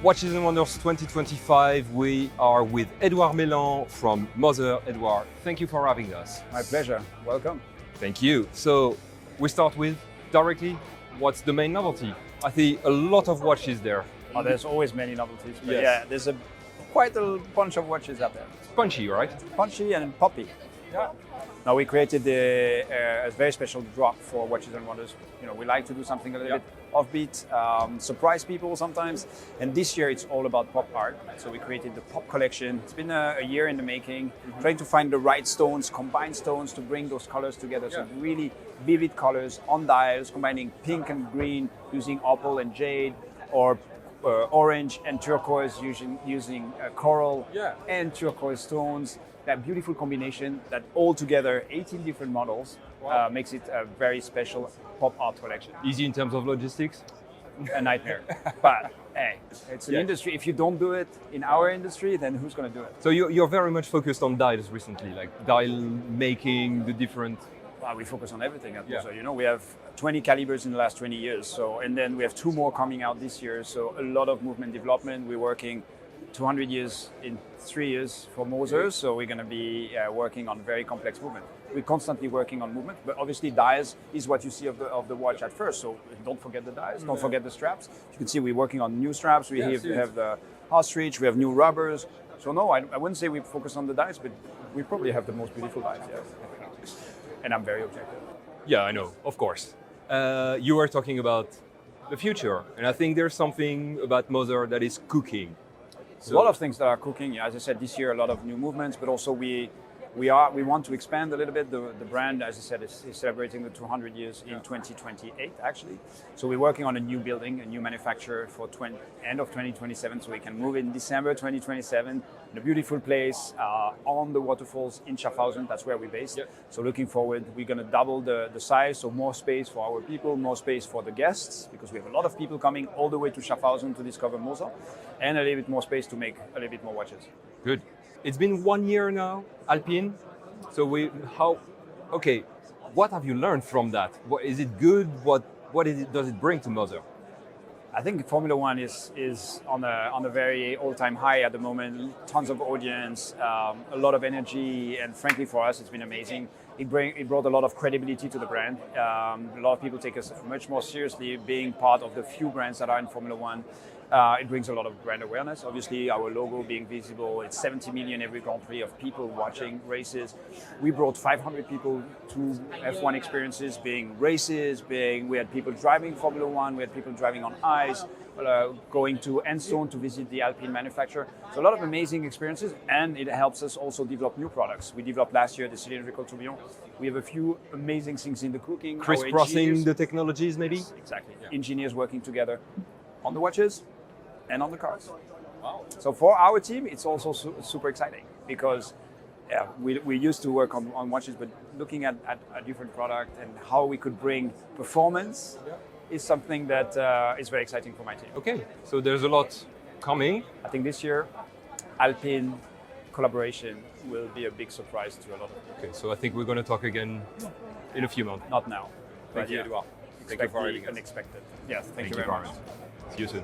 Watches and Wonders 2025, we are with Edouard Mélan from Moser. Edouard, thank you for having us. My pleasure. Welcome. Thank you. So we start with directly, what's the main novelty? I see a lot of watches there. Oh, there's always many novelties, but Yes. yeah, there's quite a bunch of watches out there. Punchy, right? Punchy and poppy. Yeah. Now we created a very special drop for Watches and Wonders. You know, we like to do something a little bit offbeat, surprise people sometimes. And this year it's all about pop art. So we created the pop collection. It's been a year in the making, trying to find the right stones, combine stones to bring those colors together. So really vivid colors on dials, combining pink and green, using opal and jade, or orange and turquoise, using coral and turquoise stones. That beautiful combination that all together, 18 different models, makes it a very special pop art collection. Easy in terms of logistics? A nightmare. But hey, it's an industry. If you don't do it in our industry, then who's going to do it? So you're very much focused on dials recently, like dial making, the different... Well, we focus on everything at Moser. You know, we have 20 calibers in the last 20 years. So, and then we have 2 more coming out this year. So a lot of movement development. We're working 200 years in 3 years for Moser, so we're going to be working on very complex movement. We're constantly working on movement, but obviously dials is what you see of the watch at first, so don't forget the dials, don't forget the straps. You can see we're working on new straps, we have the ostrich, we have new rubbers. So no, I wouldn't say we focus on the dials, but we probably have the most beautiful dials, yes. And I'm very objective. Yeah, I know, of course. You were talking about the future, and I think there's something about Moser that is cooking. So, a lot of things that are cooking. As I said, this year a lot of new movements, but also we want to expand a little bit. The brand, as I said, is celebrating the 200 years in 2028 actually. So we're working on a new building, a new manufacturer for end of 2027, so we can move in December 2027 in a beautiful place on the waterfalls in Schaffhausen. That's where we're based. So looking forward, we're going to double the size, so more space for our people, more space for the guests, because we have a lot of people coming all the way to Schaffhausen to discover Moser, and a little bit more space to make a little bit more watches. Good. It's been 1 year now, Alpine. So what have you learned from that? Is it good? What does it bring to Moser? I think Formula One is on a very all-time high at the moment. Tons of audience, a lot of energy, and frankly for us, it's been amazing. It brought a lot of credibility to the brand. A lot of people take us much more seriously, being part of the few brands that are in Formula One. It brings a lot of brand awareness. Obviously, our logo being visible, it's 70 million every Grand Prix of people watching races. We brought 500 people to F1 experiences, being races, we had people driving Formula One, we had people driving on ice, going to Enstone to visit the Alpine manufacturer. So a lot of amazing experiences, and it helps us also develop new products. We developed last year the cylindrical tourbillon. We have a few amazing things in the cooking. Crisscrossing the technologies, maybe? Exactly. Yeah. Engineers working together on the watches and on the cars. Wow. So for our team, it's also super exciting because we used to work on watches, but looking at a different product and how we could bring performance is something that is very exciting for my team. Okay, so there's a lot coming. I think this year, Alpine collaboration will be a big surprise to a lot of people. Okay, so I think we're going to talk again in a few months. Not now. Thank you, Edouard. Thank you for having us. Unexpected. Yes, thank you very much. See you soon.